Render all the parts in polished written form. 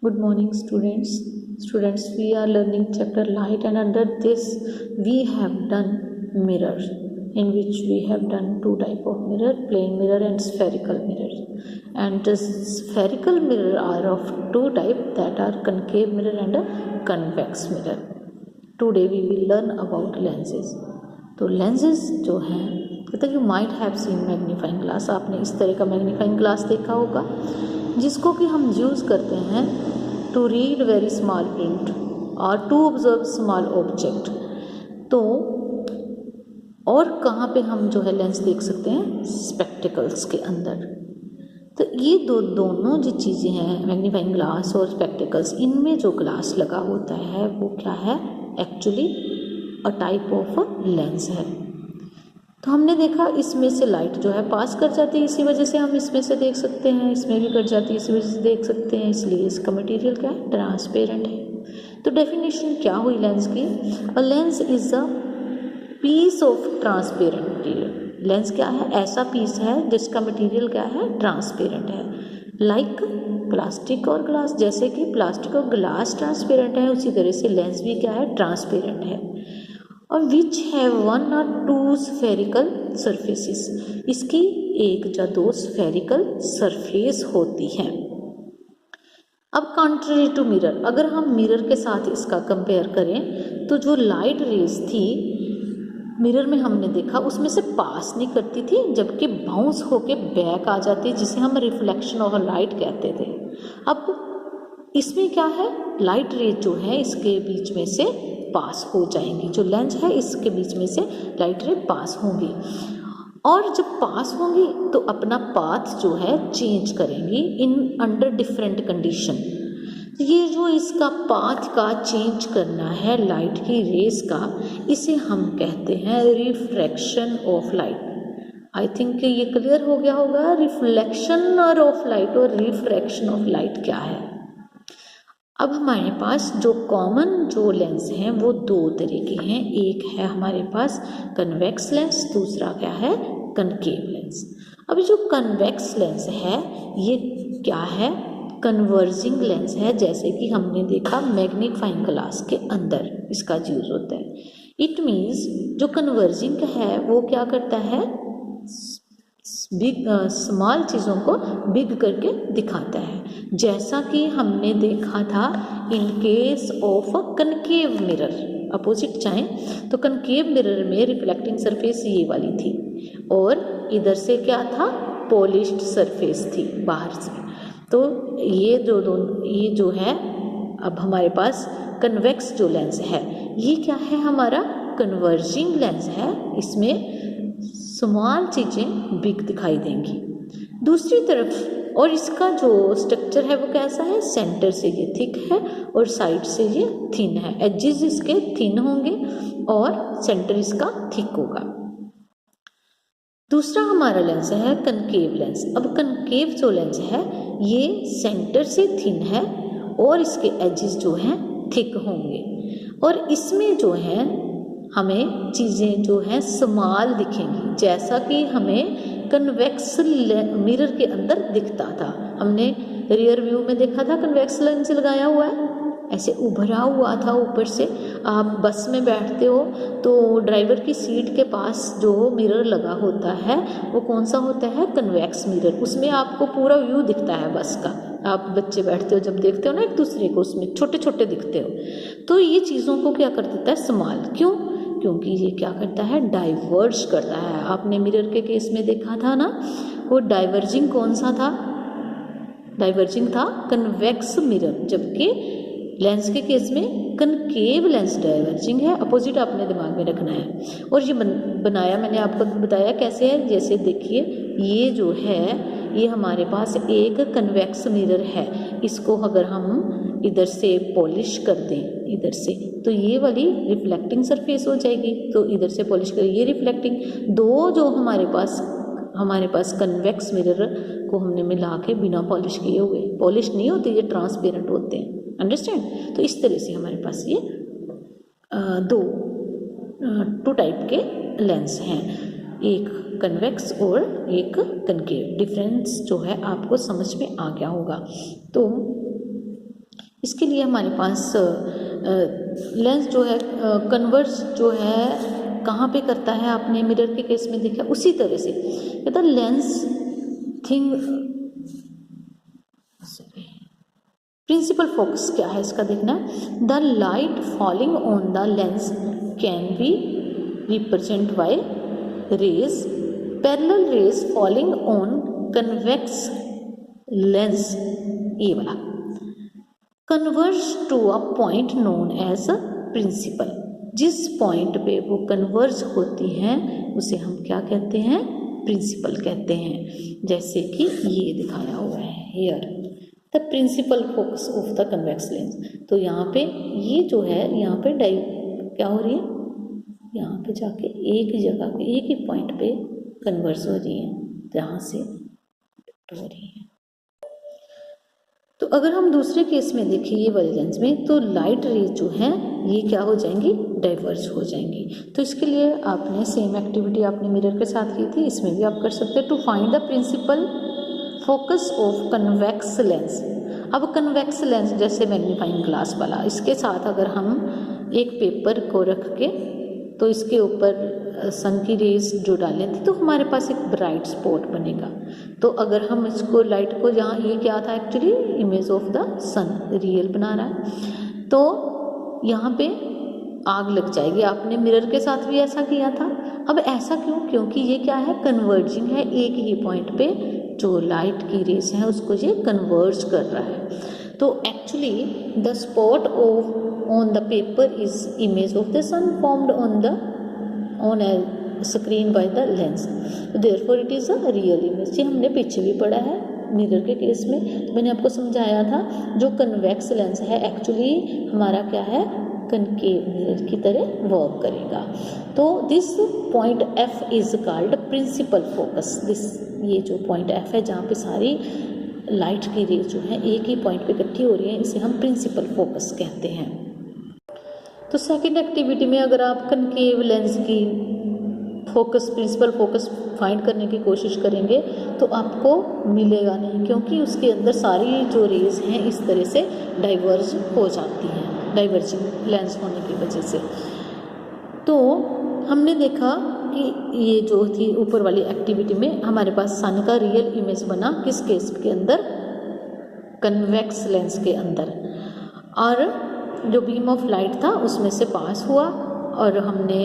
Good morning, students. Students, we are learning chapter light, and under this we have done mirror, in which we have done two type of mirror, plane mirror and spherical mirror. And the spherical mirror are of two type, that are concave mirror and a convex mirror. Today we will learn about lenses. तो lenses जो हैं, कहते you might have seen magnifying glass, आपने इस तरह का magnifying glass देखा होगा जिसको कि हम यूज़ करते हैं to read very small print और टू ऑब्जर्व स्मॉल ऑब्जेक्ट। तो और कहाँ पे हम जो है लेंस देख सकते हैं? स्पेक्टिकल्स के अंदर। तो ये दोनों जो चीज़ें हैं, मैग्नीफाइंग ग्लास और स्पेक्टिकल्स, इनमें जो ग्लास लगा होता है वो क्या है? Actually a type of lens है। तो हमने देखा इसमें से लाइट जो है पास कर जाती है, इसी वजह से हम इसमें से देख सकते हैं, इसमें भी कट जाती है इसी वजह से देख सकते हैं, इसलिए इसका मटेरियल क्या है? ट्रांसपेरेंट है। तो डेफिनेशन क्या हुई लेंस की? A lens is a piece of transparent material. Lens क्या है? ऐसा पीस है जिसका मटेरियल क्या है? ट्रांसपेरेंट है। लाइक प्लास्टिक और ग्लास, जैसे कि प्लास्टिक और ग्लास ट्रांसपेरेंट है, उसी तरह से लेंस भी क्या है? ट्रांसपेरेंट है। और विच हैव वन और टू स्फेरिकल सरफेसिस, इसकी एक या दो स्फेरिकल सरफेस होती हैं। अब कॉन्ट्ररी टू मिरर, अगर हम मिरर के साथ इसका कंपेयर करें तो जो लाइट रेज थी मिरर में हमने देखा उसमें से पास नहीं करती थी, जबकि बाउंस होके बैक आ जाती, जिसे हम रिफ्लेक्शन ऑफ लाइट कहते थे। अब इसमें क्या है? लाइट रेज जो है इसके बीच में से पास हो जाएंगी, जो लेंस है इसके बीच में से लाइट रे पास होंगी, और जब पास होंगी तो अपना पाथ जो है चेंज करेंगी इन अंडर डिफरेंट कंडीशन। ये जो इसका पाथ का चेंज करना है लाइट की रेस का, इसे हम कहते हैं refraction of light. I think ये क्लियर हो गया होगा रिफ्लेक्शन ऑफ लाइट और रिफ्रैक्शन ऑफ लाइट क्या है। अब हमारे पास जो कॉमन जो लेंस हैं वो दो तरह के हैं, एक है हमारे पास कन्वेक्स लेंस, दूसरा क्या है? Concave lens. अब जो कन्वेक्स लेंस है ये क्या है? कन्वर्जिंग लेंस है, जैसे कि हमने देखा मैग्नीफाइंग ग्लास के अंदर इसका यूज होता है। इट मीन्स जो कन्वर्जिंग है वो क्या करता है? बिग स्मॉल चीज़ों को बिग करके दिखाता है, जैसा कि हमने देखा था in case of concave mirror. Opposite चाहें तो कनकेव मिरर में रिफ्लेक्टिंग सरफेस ये वाली थी और इधर से क्या था? पॉलिश्ड सरफेस थी बाहर से। तो ये जो है अब हमारे पास कन्वेक्स जो लेंस है ये क्या है? हमारा कन्वर्जिंग लेंस है, इसमें स्मॉल चीज़ें बिग दिखाई देंगी। दूसरी तरफ और इसका जो स्ट्रक्चर है वो कैसा है? सेंटर से ये थिक है और साइड से ये थिन है, एजेस इसके थिन होंगे और सेंटर इसका थिक होगा। दूसरा हमारा लेंस है कनकेव लेंस। अब कनकेव जो लेंस है ये सेंटर से थिन है और इसके एजेस जो हैं थिक होंगे, और इसमें जो है हमें चीज़ें जो हैं स्मॉल दिखेंगी, जैसा कि हमें कन्वेक्स मिरर के अंदर दिखता था। हमने रियर व्यू में देखा था कन्वेक्स लेंस लगाया हुआ है, ऐसे उभरा हुआ था ऊपर से। आप बस में बैठते हो तो ड्राइवर की सीट के पास जो मिरर लगा होता है वो कौन सा होता है? Convex mirror. उसमें आपको पूरा व्यू दिखता है बस का। आप बच्चे बैठते हो जब देखते हो ना एक दूसरे को, उसमें छोटे छोटे दिखते हो। तो ये चीज़ों को क्या कर देता है? स्मॉल। क्यों? क्योंकि ये क्या करता है? डाइवर्ज करता है। आपने मिरर के केस में देखा था ना, वो डाइवर्जिंग कौन सा था? डाइवर्जिंग था कन्वेक्स मिरर, जबकि लेंस के केस में कनकेव लेंस डाइवर्जिंग है। अपोजिट आपने दिमाग में रखना है। और ये बनाया मैंने आपको बताया कैसे है, जैसे देखिए ये जो है ये हमारे पास एक कन्वेक्स मिरर है, इसको अगर हम इधर से पॉलिश कर दें इधर से तो ये वाली रिफ्लेक्टिंग सरफेस हो जाएगी, तो इधर से पॉलिश करें ये रिफ्लेक्टिंग। दो जो हमारे पास कन्वेक्स मिरर को हमने मिला के बिना पॉलिश किए हुए, पॉलिश नहीं होते ये ट्रांसपेरेंट होते हैं, अंडरस्टैंड। तो इस तरह से हमारे पास ये टू टाइप के लेंस हैं, एक कन्वेक्स और एक कनकेव। डिफरेंस जो है आपको समझ में आ गया होगा। तो इसके लिए हमारे पास लेंस जो है कन्वर्स जो है कहाँ पे करता है, आपने मिरर के केस में देखा, उसी तरह से कहता लेंस थिंग प्रिंसिपल फोकस क्या है इसका देखना। The light falling on the lens can be represent by rays, parallel rays falling on convex lens, ये वाला converge to a point known as a principal. जिस पॉइंट पे वो कन्वर्ज होती हैं उसे हम क्या कहते हैं, प्रिंसिपल कहते हैं। जैसे कि ये दिखाया हुआ है here the principal focus of the convex lens. तो यहाँ पे ये जो है यहाँ पे क्या हो रही है, यहाँ पे जाके एक ही जगह पे एक ही पॉइंट पे कन्वर्स हो रही है, जहाँ से हो रही है। तो अगर हम दूसरे केस में देखें ये वाले लेंस में, तो लाइट रेज जो है ये क्या हो जाएंगी, डाइवर्ज हो जाएंगी। तो इसके लिए आपने सेम एक्टिविटी आपने मिरर के साथ की थी, इसमें भी आप कर सकते हैं। To find the principal focus of convex lens. अब कन्वेक्स लेंस जैसे मैग्नीफाइंग ग्लास वाला, इसके साथ अगर हम एक पेपर को रख के तो इसके ऊपर सन की रेज जो डालें थे तो हमारे पास एक ब्राइट स्पॉट बनेगा। तो अगर हम इसको लाइट को, जहाँ ये क्या था actually image of the sun real बना रहा है, तो यहाँ पे आग लग जाएगी। आपने मिरर के साथ भी ऐसा किया था। अब ऐसा क्यों, क्योंकि ये क्या है, कन्वर्जिंग है, एक ही पॉइंट पे जो लाइट की रेज है उसको ये कन्वर्ज कर रहा है। तो actually the spot of on the paper is image of the sun formed on a screen by the lens, therefore it is a real image। ये हमने पीछे भी पढ़ा है मिरर के केस में, मैंने आपको समझाया था जो कन्वेक्स लेंस है एक्चुअली हमारा क्या है, कनकेव मिरर की तरह वर्क करेगा। तो this point F is called principal focus. This ये जो पॉइंट F है जहाँ पे सारी लाइट की रेज जो है एक ही पॉइंट पे इकट्ठी हो रही है, इसे हम प्रिंसिपल फोकस कहते हैं। तो सेकंड एक्टिविटी में अगर आप कनकेव लेंस की फोकस, प्रिंसिपल फोकस फाइंड करने की कोशिश करेंगे तो आपको मिलेगा नहीं, क्योंकि उसके अंदर सारी जो रेज हैं इस तरह से डाइवर्ज हो जाती हैं, डाइवर्जिंग लेंस होने की वजह से। तो हमने देखा कि ये जो थी ऊपर वाली एक्टिविटी में हमारे पास सन का रियल इमेज बना, किस केस के अंदर, कन्वेक्स लेंस के अंदर, और जो बीम ऑफ लाइट था उसमें से पास हुआ और हमने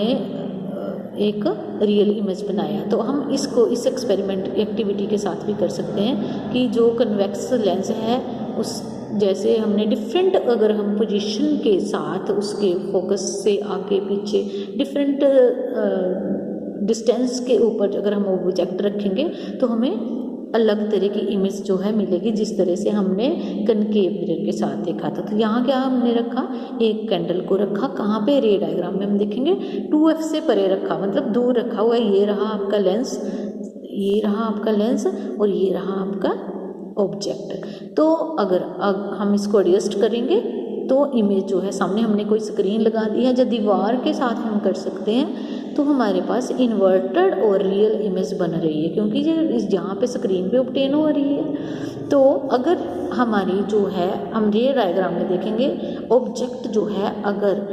एक रियल इमेज बनाया। तो हम इसको इस एक्सपेरिमेंट एक्टिविटी के साथ भी कर सकते हैं कि जो कन्वेक्स लेंस है उस जैसे हमने डिफरेंट, अगर हम पोजीशन के साथ उसके फोकस से आगे पीछे डिफरेंट डिस्टेंस के ऊपर अगर हम ऑब्जेक्ट रखेंगे तो हमें अलग तरह की इमेज जो है मिलेगी, जिस तरह से हमने कनकेव मिरर के साथ देखा था। तो यहाँ क्या हमने रखा, एक कैंडल को रखा, कहाँ पे, रे डायग्राम में हम देखेंगे 2F से परे रखा, मतलब दूर रखा हुआ है। ये रहा आपका लेंस, ये रहा आपका लेंस और ये रहा आपका ऑब्जेक्ट। तो अगर हम इसको एडजस्ट करेंगे तो इमेज जो है सामने हमने कोई स्क्रीन लगा दी है, जो दीवार के साथ हम कर सकते हैं, तो हमारे पास इन्वर्टेड और रियल इमेज बन रही है, क्योंकि ये यहाँ पे स्क्रीन पे ऑब्टेन हो रही है। तो अगर हमारी जो है, हम ये डायग्राम में देखेंगे ऑब्जेक्ट जो है, अगर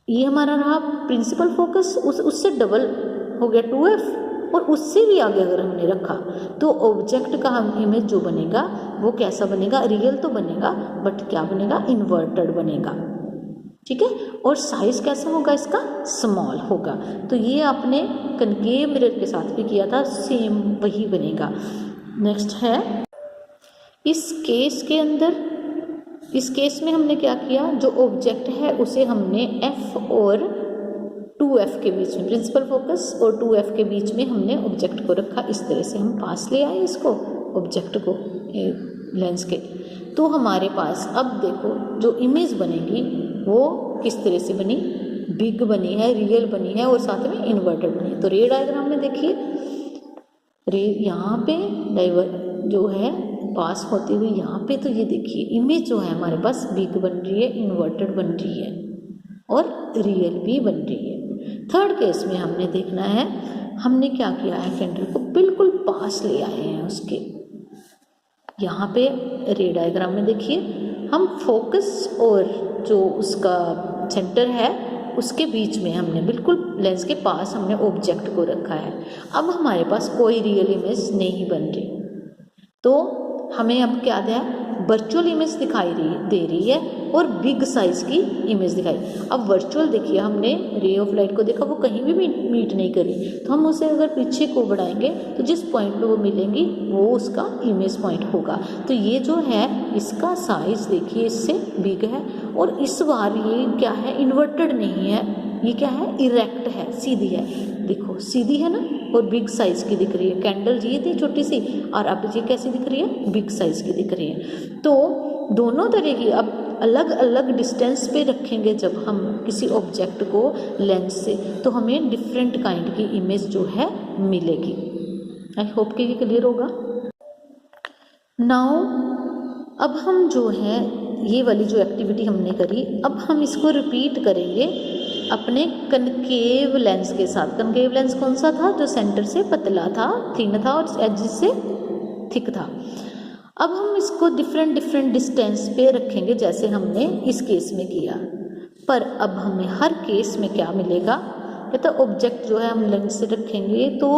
ये हमारा रहा प्रिंसिपल फोकस, उससे डबल हो गया 2F, और उससे भी आगे अगर हमने रखा तो ऑब्जेक्ट का हम इमेज जो बनेगा वो कैसा बनेगा, रियल तो बनेगा बट क्या बनेगा, इन्वर्टेड बनेगा, ठीक है। और साइज कैसा होगा इसका, स्मॉल होगा। तो ये आपने कनकेव मिरर के साथ भी किया था, सेम वही बनेगा। नेक्स्ट है इस केस के अंदर, इस केस में हमने क्या किया, जो ऑब्जेक्ट है उसे हमने F और 2F के बीच में, प्रिंसिपल फोकस और 2F के बीच में हमने ऑब्जेक्ट को रखा। इस तरह से हम पास ले आए इसको, ऑब्जेक्ट को लेंस के। तो हमारे पास अब देखो जो इमेज बनेगी वो किस तरह से बनी, बिग बनी है, रियल बनी है और साथ में इन्वर्टेड बनी है। तो रे डायग्राम में देखिए, रे यहाँ पे डाइवर जो है पास होती हुई यहाँ पे, तो ये देखिए इमेज जो है हमारे पास बिग बन रही है, इन्वर्टेड बन रही है और रियल भी बन रही है। थर्ड केस में हमने देखना है, हमने क्या किया है, कैंडल को बिल्कुल पास ले आए हैं उसके, यहाँ पे रे डायग्राम में देखिए हम फोकस और जो उसका सेंटर है उसके बीच में हमने बिल्कुल लेंस के पास हमने ऑब्जेक्ट को रखा है। अब हमारे पास कोई रियल इमेज नहीं बन रही, तो हमें अब क्या दिया है, वर्चुअल इमेज दिखाई दे रही है और बिग साइज की इमेज दिखाई। अब वर्चुअल देखिए हमने रे ऑफ लाइट को देखा, वो कहीं भी मीट नहीं करी, तो हम उसे अगर पीछे को बढ़ाएंगे तो जिस पॉइंट पे वो मिलेंगी वो उसका इमेज पॉइंट होगा। तो ये जो है इसका साइज देखिए इससे बिग है, और इस बार ये क्या है, इन्वर्टेड नहीं है, ये क्या है, इरेक्ट है, सीधी है। देखो सीधी है ना, और बिग साइज की दिख रही है। कैंडल ये थी छोटी सी, और अब ये कैसी दिख रही है, बिग साइज की दिख रही है। तो दोनों तरह की अब अलग अलग डिस्टेंस पे रखेंगे जब हम किसी ऑब्जेक्ट को लेंस से, तो हमें डिफरेंट काइंड की इमेज जो है मिलेगी। आई होप कि ये क्लियर होगा। नाउ अब हम जो है ये वाली जो एक्टिविटी हमने करी, अब हम इसको रिपीट करेंगे अपने कनकेव लेंस के साथ। कनकेव लेंस कौन सा था, जो सेंटर से पतला था, थिन था, और एज से थिक था। अब हम इसको डिफरेंट डिस्टेंस पे रखेंगे जैसे हमने इस केस में किया, पर अब हमें हर केस में क्या मिलेगा, या तो ऑब्जेक्ट जो है हम लेंस से रखेंगे तो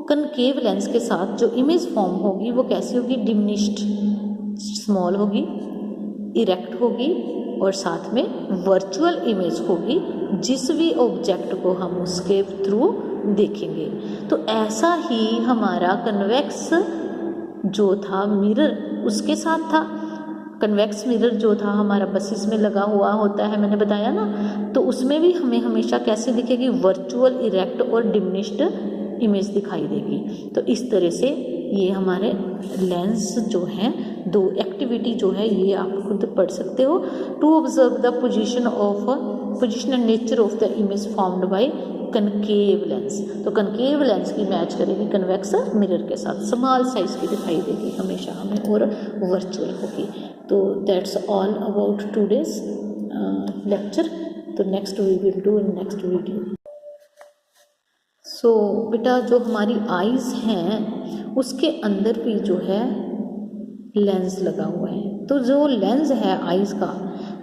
कनकेव लेंस के साथ जो इमेज फॉर्म होगी वो कैसी होगी, डिमिनिश्ड, स्मॉल होगी, इरेक्ट होगी, और साथ में वर्चुअल इमेज होगी जिस भी ऑब्जेक्ट को हम उसके थ्रू देखेंगे। तो ऐसा ही हमारा कन्वेक्स जो था मिरर उसके साथ था। कन्वेक्स मिरर जो था हमारा बसेस में लगा हुआ होता है, मैंने बताया ना, तो उसमें भी हमें हमेशा कैसे दिखेगी, वर्चुअल, इरेक्ट और डिमिनिश्ड इमेज दिखाई देगी। तो इस तरह से ये हमारे लेंस जो हैं, दो एक्टिविटी जो है ये आप खुद पढ़ सकते हो। To observe the position and nature of the image formed by concave lens. तो कनकेव लेंस की मैच करेगी कन्वेक्स मिरर के साथ, स्मॉल साइज की दिखाई देगी हमेशा हमें, और वर्चुअल होगी। तो that's all about today's lecture. तो next we will do in next video. So बेटा जो हमारी आईज हैं उसके अंदर भी जो है लेंस लगा हुआ है। तो जो लेंस है आईज का,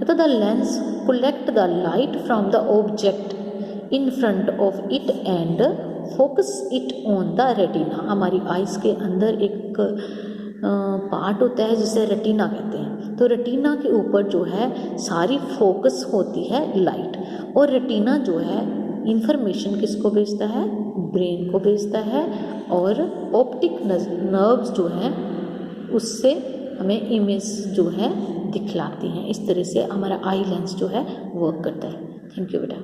तो the lens collect the light from the object in front of it and focus it on the retina. हमारी आईज के अंदर एक पार्ट होता है जिसे रेटिना कहते हैं। तो रेटिना के ऊपर जो है सारी फोकस होती है लाइट, और रेटिना जो है इंफॉर्मेशन किसको भेजता है, ब्रेन को भेजता है, और ऑप्टिक नर्व्स जो हैं उससे हमें इमेज जो है दिखलाती हैं। इस तरह से हमारा आई लेंस जो है वर्क करता है। थैंक यू बेटा।